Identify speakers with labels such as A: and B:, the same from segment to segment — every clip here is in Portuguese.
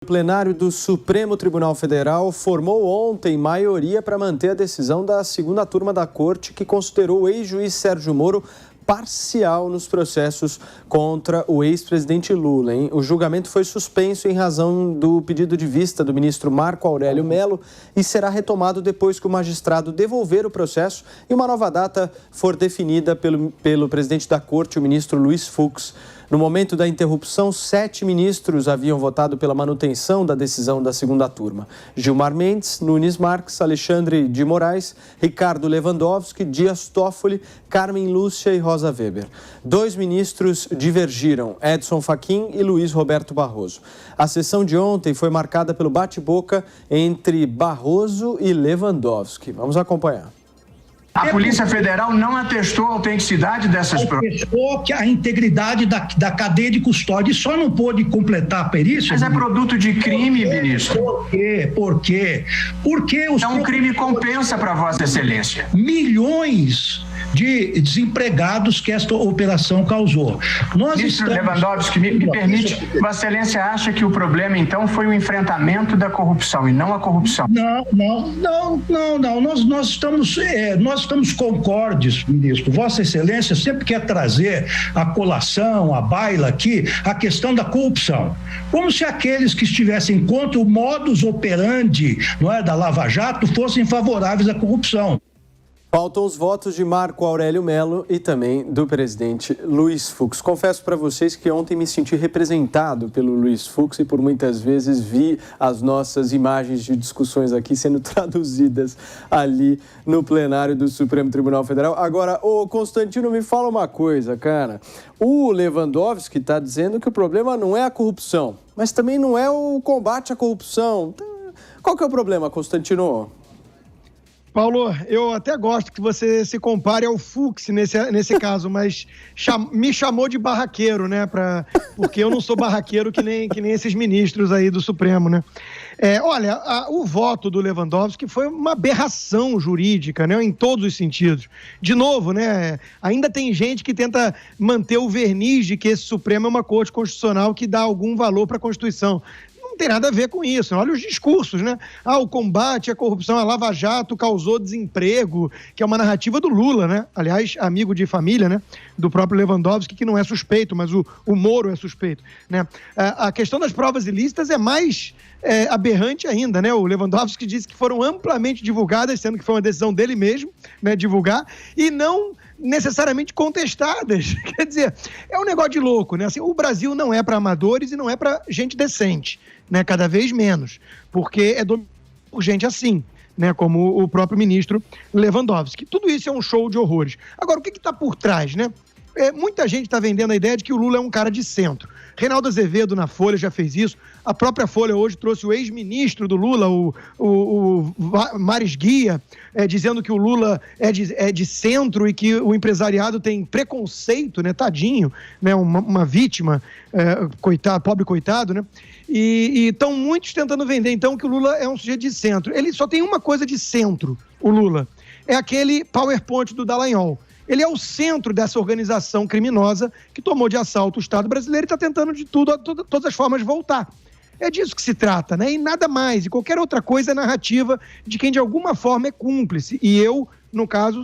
A: O plenário do Supremo Tribunal Federal formou ontem maioria para manter a decisão da segunda turma da Corte, que considerou o ex-juiz Sérgio Moro parcial nos processos contra o ex-presidente Lula. O julgamento foi suspenso em razão do pedido de vista do ministro Marco Aurélio Mello e será retomado depois que o magistrado devolver o processo e uma nova data for definida pelo presidente da Corte, o ministro Luiz Fux. No momento da interrupção, 7 ministros haviam votado pela manutenção da decisão da segunda turma: Gilmar Mendes, Nunes Marques, Alexandre de Moraes, Ricardo Lewandowski, Dias Toffoli, Carmen Lúcia e Rosa Weber. 2 ministros divergiram, Edson Fachin e Luiz Roberto Barroso. A sessão de ontem foi marcada pelo bate-boca entre Barroso e Lewandowski. Vamos acompanhar.
B: A Polícia Federal não atestou a autenticidade dessas provas.
C: Atestou que a integridade da cadeia de custódia, só não pôde completar a perícia.
B: Mas é produto de crime, ministro.
C: Por quê? Porque
B: é um crime compensa para Vossa Excelência.
C: Milhões de desempregados que esta operação causou.
B: Ministro Lewandowski, me permite, Vossa Excelência acha que o problema, então, foi o enfrentamento da corrupção e não a corrupção?
C: Não. Nós estamos concordes, ministro. Vossa Excelência sempre quer trazer a colação, a baila aqui, a questão da corrupção. Como se aqueles que estivessem contra o modus operandi, não é, da Lava Jato fossem favoráveis à corrupção.
A: Faltam os votos de Marco Aurélio Mello e também do presidente Luiz Fux. Confesso para vocês que ontem me senti representado pelo Luiz Fux e por muitas vezes vi as nossas imagens de discussões aqui sendo traduzidas ali no plenário do Supremo Tribunal Federal. Agora, ô Constantino, me fala uma coisa, cara. O Lewandowski está dizendo que o problema não é a corrupção, mas também não é o combate à corrupção. Qual que é o problema, Constantino?
D: Paulo, eu até gosto que você se compare ao Fux nesse caso, mas me chamou de barraqueiro, né? Porque eu não sou barraqueiro que nem esses ministros aí do Supremo, né? Olha, o voto do Lewandowski foi uma aberração jurídica, né? Em todos os sentidos. De novo, né? Ainda tem gente que tenta manter o verniz de que esse Supremo é uma corte constitucional que dá algum valor para a Constituição. Não tem nada a ver com isso. Olha os discursos, né? O combate à corrupção, a Lava Jato causou desemprego, que é uma narrativa do Lula, né? Aliás, amigo de família, né? Do próprio Lewandowski, que não é suspeito, mas o Moro é suspeito, né? A questão das provas ilícitas é mais aberrante ainda, né? O Lewandowski disse que foram amplamente divulgadas, sendo que foi uma decisão dele mesmo, né? Divulgar, e não necessariamente contestadas. Quer dizer, é um negócio de louco, né? Assim, o Brasil não é para amadores e não é para gente decente, né? Cada vez menos, porque é dominado por gente assim, né? Como o próprio ministro Lewandowski. Tudo isso é um show de horrores. Agora, o que está por trás, né? Muita gente está vendendo a ideia de que o Lula é um cara de centro. Reinaldo Azevedo, na Folha, já fez isso. A própria Folha hoje trouxe o ex-ministro do Lula, o Maris Guia, dizendo que o Lula é de centro e que o empresariado tem preconceito, né? Tadinho, né? Uma vítima, pobre coitado, né? E estão muitos tentando vender, então, que o Lula é um sujeito de centro. Ele só tem uma coisa de centro, o Lula. É aquele PowerPoint do Dallagnol. Ele é o centro dessa organização criminosa que tomou de assalto o Estado brasileiro e está tentando de todas as formas voltar. É disso que se trata, né? E nada mais. E qualquer outra coisa é narrativa de quem de alguma forma é cúmplice. E eu, no caso,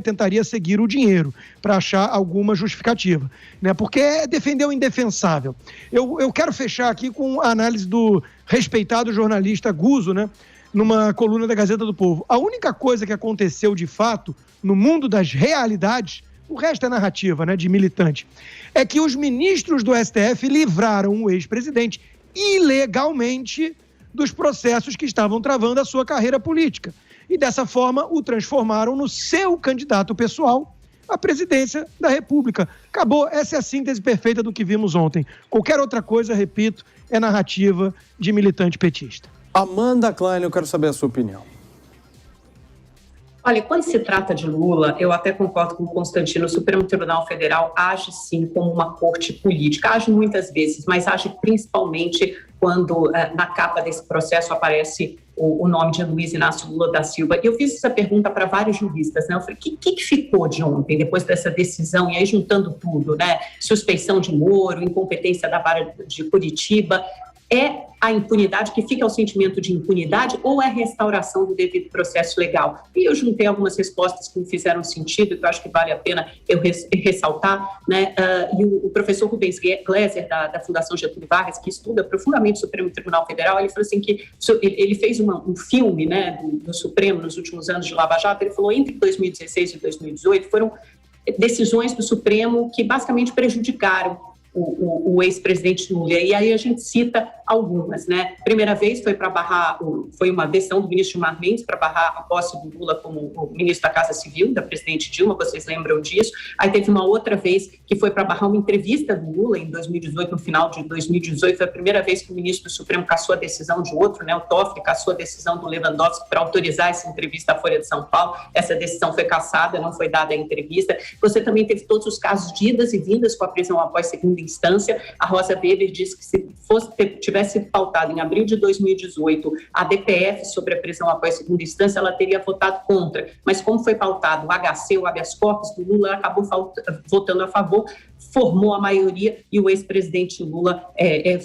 D: tentaria seguir o dinheiro para achar alguma justificativa, né? Porque é defender o indefensável. Eu quero fechar aqui com a análise do respeitado jornalista Guzzo, né? Numa coluna da Gazeta do Povo. A única coisa que aconteceu de fato no mundo das realidades, o resto é narrativa, né, de militante, é que os ministros do STF livraram o ex-presidente ilegalmente dos processos que estavam travando a sua carreira política. E dessa forma o transformaram no seu candidato pessoal à presidência da República. Acabou, essa é a síntese perfeita do que vimos ontem. Qualquer outra coisa, repito, é narrativa de militante petista.
A: Amanda Klein, eu quero saber a sua opinião.
E: Olha, quando se trata de Lula, eu até concordo com o Constantino, o Supremo Tribunal Federal age sim como uma corte política, age muitas vezes, mas age principalmente quando na capa desse processo aparece o nome de Luiz Inácio Lula da Silva. E eu fiz essa pergunta para vários juristas, né? Eu falei, o que ficou de ontem, depois dessa decisão? E aí, juntando tudo, né? Suspeição de Moro, incompetência da vara de Curitiba. É a impunidade, que fica o sentimento de impunidade, ou é a restauração do devido processo legal? E eu juntei algumas respostas que me fizeram sentido, que eu acho que vale a pena eu ressaltar, né? E o professor Rubens Gleiser, da Fundação Getúlio Vargas, que estuda profundamente o Supremo Tribunal Federal, ele falou assim que ele fez um filme, né, do Supremo nos últimos anos de Lava Jato. Ele falou entre 2016 e 2018 foram decisões do Supremo que basicamente prejudicaram o ex-presidente Lula. E aí a gente cita algumas, né? Primeira vez foi uma decisão do ministro Gilmar Mendes para barrar a posse do Lula como o ministro da Casa Civil, da presidente Dilma, vocês lembram disso. Aí teve uma outra vez que foi para barrar uma entrevista do Lula em 2018, no final de 2018, foi a primeira vez que o ministro do Supremo cassou a decisão de outro, né? O Toffoli cassou a decisão do Lewandowski para autorizar essa entrevista à Folha de São Paulo. Essa decisão foi cassada, não foi dada a entrevista. Você também teve todos os casos de idas e vindas com a prisão após segunda instância. A Rosa Weber disse que se tivesse pautado em abril de 2018 a DPF sobre a prisão após segunda instância, ela teria votado contra. Mas como foi pautado o HC, o habeas corpus do Lula, ela acabou votando a favor, formou a maioria e o ex-presidente Lula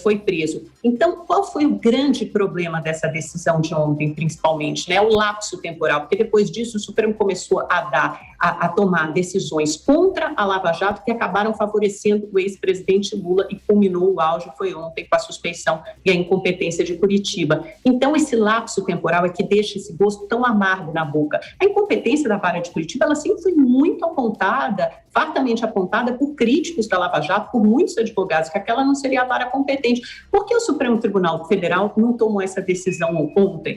E: foi preso. Então, qual foi o grande problema dessa decisão de ontem, principalmente? Né? O lapso temporal, porque depois disso o Supremo começou a tomar decisões contra a Lava Jato que acabaram favorecendo o ex-presidente Lula e culminou o auge, foi ontem, com a suspeição e a incompetência de Curitiba. Então, esse lapso temporal é que deixa esse gosto tão amargo na boca. A incompetência da vara de Curitiba, ela sempre foi muito apontada, fartamente apontada por críticos da Lava Jato, por muitos advogados, que aquela não seria a vara competente. Por que o Supremo Tribunal Federal não tomou essa decisão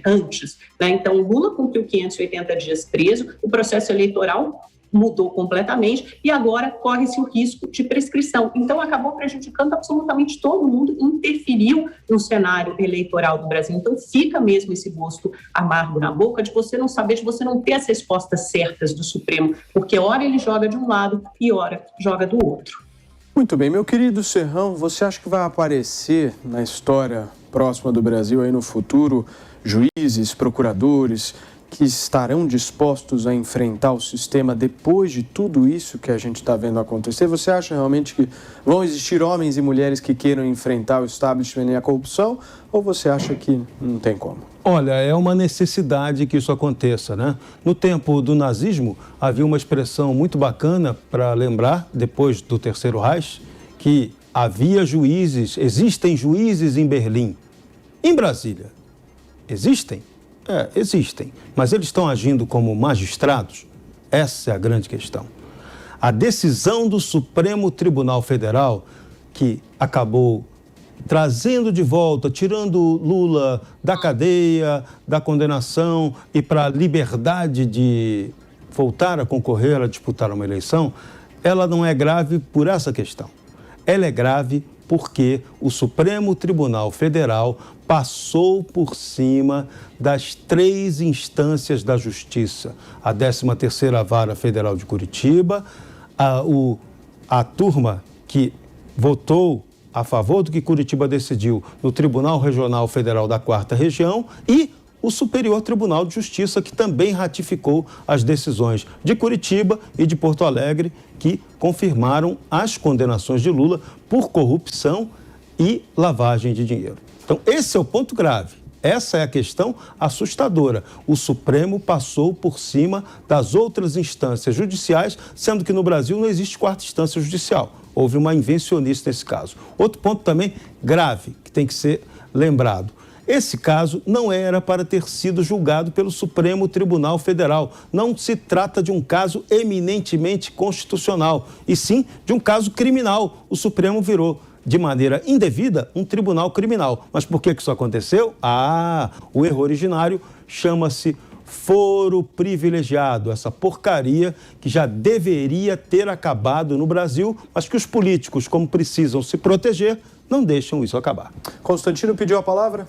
E: antes? Né? Então, o Lula cumpriu 580 dias preso, o processo eleitoral mudou completamente e agora corre-se o risco de prescrição. Então, acabou prejudicando absolutamente todo mundo, interferiu no cenário eleitoral do Brasil. Então, fica mesmo esse gosto amargo na boca de você não saber, de você não ter as respostas certas do Supremo, porque ora ele joga de um lado e ora joga do outro.
A: Muito bem, meu querido Serrão, você acha que vai aparecer na história próxima do Brasil aí no futuro juízes, procuradores que estarão dispostos a enfrentar o sistema depois de tudo isso que a gente está vendo acontecer? Você acha realmente que vão existir homens e mulheres que queiram enfrentar o establishment e a corrupção? Ou você acha que não tem como?
F: Olha, é uma necessidade que isso aconteça, né? No tempo do nazismo, havia uma expressão muito bacana para lembrar, depois do Terceiro Reich, que havia juízes, existem juízes em Berlim. Em Brasília, existem? Existem, mas eles estão agindo como magistrados? Essa é a grande questão. A decisão do Supremo Tribunal Federal, que acabou trazendo de volta, tirando Lula da cadeia, da condenação e para a liberdade de voltar a concorrer, a disputar uma eleição, ela não é grave por essa questão. Ela é grave porque o Supremo Tribunal Federal passou por cima das 3 instâncias da Justiça. A 13ª Vara Federal de Curitiba, a turma que votou a favor do que Curitiba decidiu no Tribunal Regional Federal da 4ª Região e o Superior Tribunal de Justiça, que também ratificou as decisões de Curitiba e de Porto Alegre, que confirmaram as condenações de Lula por corrupção e lavagem de dinheiro. Então, esse é o ponto grave. Essa é a questão assustadora. O Supremo passou por cima das outras instâncias judiciais, sendo que no Brasil não existe 4ª instância judicial. Houve uma invencionice nesse caso. Outro ponto também grave, que tem que ser lembrado. Esse caso não era para ter sido julgado pelo Supremo Tribunal Federal. Não se trata de um caso eminentemente constitucional, e sim de um caso criminal. O Supremo virou, de maneira indevida, um tribunal criminal. Mas por que isso aconteceu? O erro originário chama-se foro privilegiado, essa porcaria que já deveria ter acabado no Brasil, mas que os políticos, como precisam se proteger, não deixam isso acabar.
A: Constantino pediu a palavra?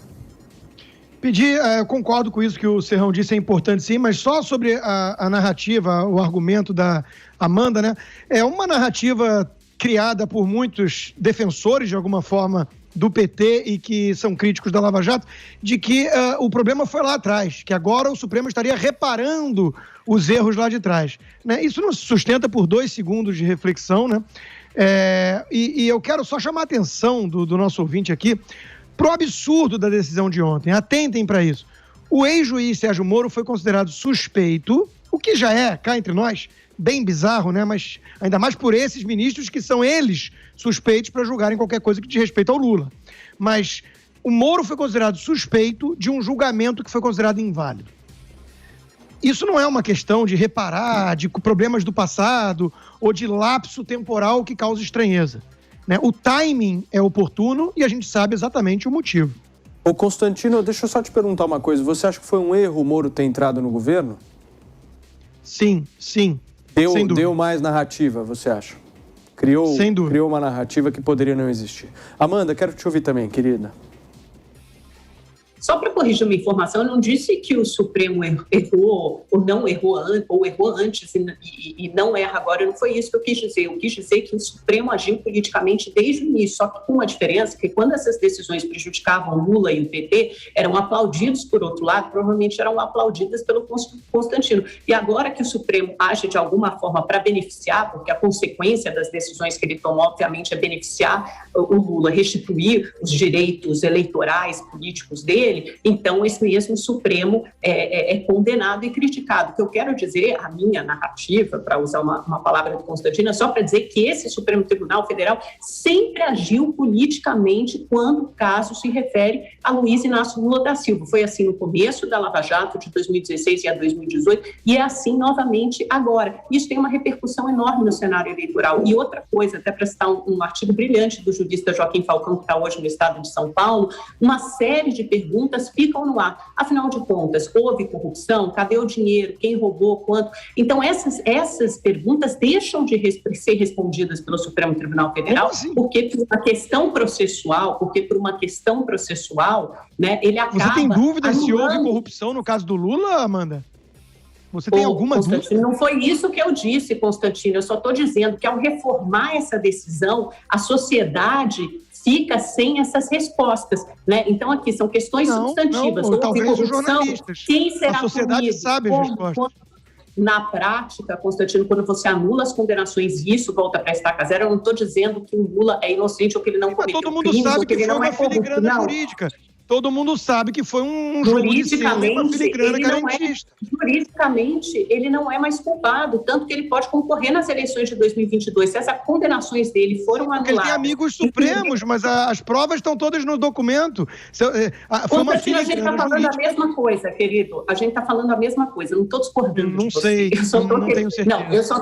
D: Eu concordo com isso que o Serrão disse, é importante sim, mas só sobre a narrativa, o argumento da Amanda, né? É uma narrativa criada por muitos defensores, de alguma forma, do PT e que são críticos da Lava Jato, de que o problema foi lá atrás, que agora o Supremo estaria reparando os erros lá de trás. Né? Isso não se sustenta por 2 segundos de reflexão, né? E eu quero só chamar a atenção do nosso ouvinte aqui pro absurdo da decisão de ontem. Atentem para isso. O ex-juiz Sérgio Moro foi considerado suspeito, o que já é, cá entre nós, bem bizarro, né? Mas ainda mais por esses ministros que são eles suspeitos para julgarem qualquer coisa que diz respeito ao Lula. Mas o Moro foi considerado suspeito de um julgamento que foi considerado inválido. Isso não é uma questão de reparar, de problemas do passado ou de lapso temporal que causa estranheza, né? O timing é oportuno e a gente sabe exatamente o motivo.
A: Ô Constantino, deixa eu só te perguntar uma coisa. Você acha que foi um erro o Moro ter entrado no governo?
D: Sim, sem dúvida.
A: Deu mais narrativa, você acha? Criou uma narrativa que poderia não existir. Amanda, quero te ouvir também, querida.
E: Só para corrigir uma informação, eu não disse que o Supremo errou ou não errou antes, ou errou antes e não erra agora. Não foi isso que eu quis dizer. Eu quis dizer que o Supremo agiu politicamente desde o início, só que com uma diferença, que quando essas decisões prejudicavam Lula e o PT, eram aplaudidos por outro lado, provavelmente eram aplaudidas pelo Constantino. E agora que o Supremo age de alguma forma para beneficiar, porque a consequência das decisões que ele tomou, obviamente, é beneficiar o Lula, restituir os direitos eleitorais, políticos dele, então esse mesmo Supremo é condenado e criticado. O que eu quero dizer, a minha narrativa, para usar uma palavra do Constantino, é só para dizer que esse Supremo Tribunal Federal sempre agiu politicamente quando o caso se refere a Luiz Inácio Lula da Silva. Foi assim no começo da Lava Jato, de 2016 e a 2018, e é assim novamente agora. Isso tem uma repercussão enorme no cenário eleitoral. E outra coisa, até para citar um artigo brilhante do jurista Joaquim Falcão, que está hoje no estado de São Paulo, uma série de perguntas ficam no ar. Afinal de contas, houve corrupção? Cadê o dinheiro? Quem roubou? Quanto? Então, essas perguntas deixam de ser respondidas pelo Supremo Tribunal Federal, porque por uma questão processual, né, ele acaba...
D: Você tem dúvida se houve corrupção no caso do Lula, Amanda? Você tem alguma dúvida?
E: Não foi isso que eu disse, Constantino. Eu só estou dizendo que ao reformar essa decisão, a sociedade fica sem essas respostas, né? Então aqui são questões substantivas.
D: Talvez corrupção, os jornalistas.
E: Quem será
D: a sociedade
E: punido?
D: Sabe as respostas.
E: Na prática, Constantino, quando você anula as condenações e isso volta para a estaca zero, eu não estou dizendo que o Lula é inocente ou que ele não cometeu
D: crimes. Todo mundo sabe que foi uma filigrana jurídica. Todo mundo sabe que foi um
E: juridicamente, ele não é mais culpado, tanto que ele pode concorrer nas eleições de 2022. Se essas condenações dele foram anuladas...
D: Ele tem amigos supremos, mas as provas estão todas no documento.
E: Foi uma filigrana. A gente está falando a mesma coisa, querido. A gente está falando a mesma coisa. Não estou discordando
D: de você. Não tenho certeza.
E: Não, eu só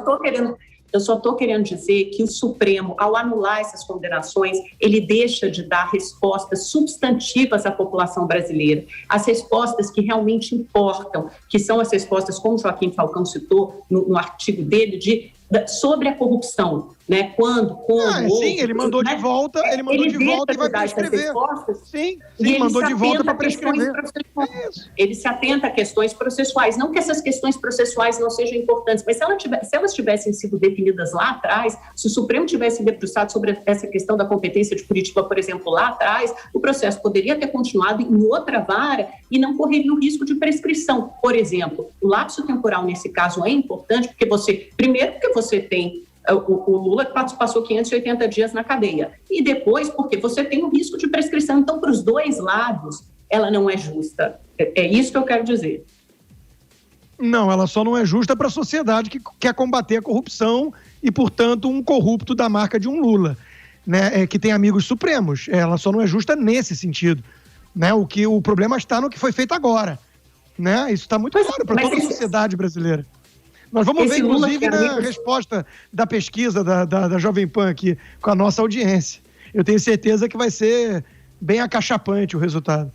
E: estou querendo dizer que o Supremo, ao anular essas condenações, ele deixa de dar respostas substantivas à população brasileira. As respostas que realmente importam, que são as respostas, como Joaquim Falcão citou no artigo dele, sobre a corrupção, né? Quando, como...
D: sim, ele mandou de volta, ele vai prescrever. Sim, mandou de volta para prescrever.
E: Ele se atenta a questões processuais. Não que essas questões processuais não sejam importantes, mas se elas tivessem sido definidas lá atrás, se o Supremo tivesse debruçado sobre essa questão da competência de Curitiba, por exemplo, lá atrás, o processo poderia ter continuado em outra vara e não correria o risco de prescrição. Por exemplo, o lapso temporal nesse caso é importante porque você tem o Lula que passou 580 dias na cadeia. E depois, porque você tem o risco de prescrição. Então, para os dois lados, ela não é justa. É isso que eu quero dizer.
D: Não, ela só não é justa para a sociedade que quer combater a corrupção e, portanto, um corrupto da marca de um Lula, né, que tem amigos supremos. Ela só não é justa nesse sentido. Né? O problema está no que foi feito agora. Né? Isso está muito claro para toda a sociedade brasileira. Nós vamos ver, inclusive, na resposta da pesquisa da Jovem Pan aqui, com a nossa audiência. Eu tenho certeza que vai ser bem acachapante o resultado.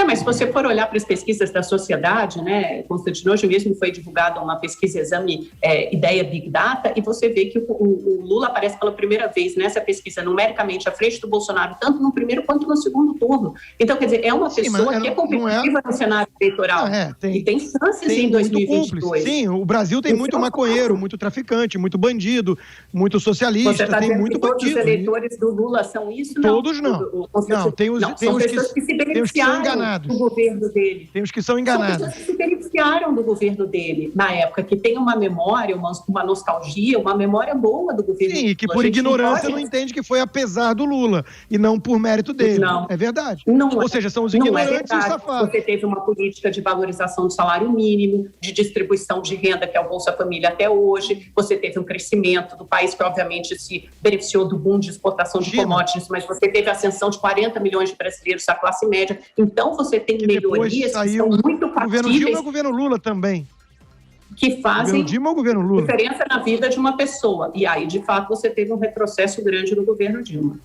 E: Mas se você for olhar para as pesquisas da sociedade, né, Constantino, hoje mesmo foi divulgada uma pesquisa exame Ideia Big Data, e você vê que o Lula aparece pela primeira vez nessa pesquisa numericamente à frente do Bolsonaro, tanto no primeiro quanto no segundo turno. Então, quer dizer, é uma pessoa que é competitiva no cenário eleitoral e tem chances em 2022.
D: Sim, o Brasil tem muito maconheiro, muito traficante, muito bandido, muito socialista,
E: você tá
D: tem muito
E: bandido. Todos os eleitores do Lula são isso?
D: Todos não. Não, tem os que se beneficiaram enganados.
E: Do governo dele.
D: Tem os que são enganados.
E: São pessoas que se beneficiaram do governo dele na época, que tem uma memória, uma nostalgia, uma memória boa do governo.
D: Sim, e que por ignorância não entende que foi apesar do Lula e não por mérito dele.
E: Não.
D: É verdade.
E: Não,
D: ou seja, são os ignorantes e os safados.
E: Você teve uma política de valorização do salário mínimo, de distribuição de renda, que é o Bolsa Família até hoje. Você teve um crescimento do país que, obviamente, se beneficiou do boom de exportação de commodities, mas você teve a ascensão de 40 milhões de brasileiros da classe média. Então, você tem melhorias que são muito factíveis.
D: O governo Dilma e o governo Lula também.
E: Que fazem
D: diferença
E: na vida de uma pessoa. E aí, de fato, você teve um retrocesso grande no governo Dilma.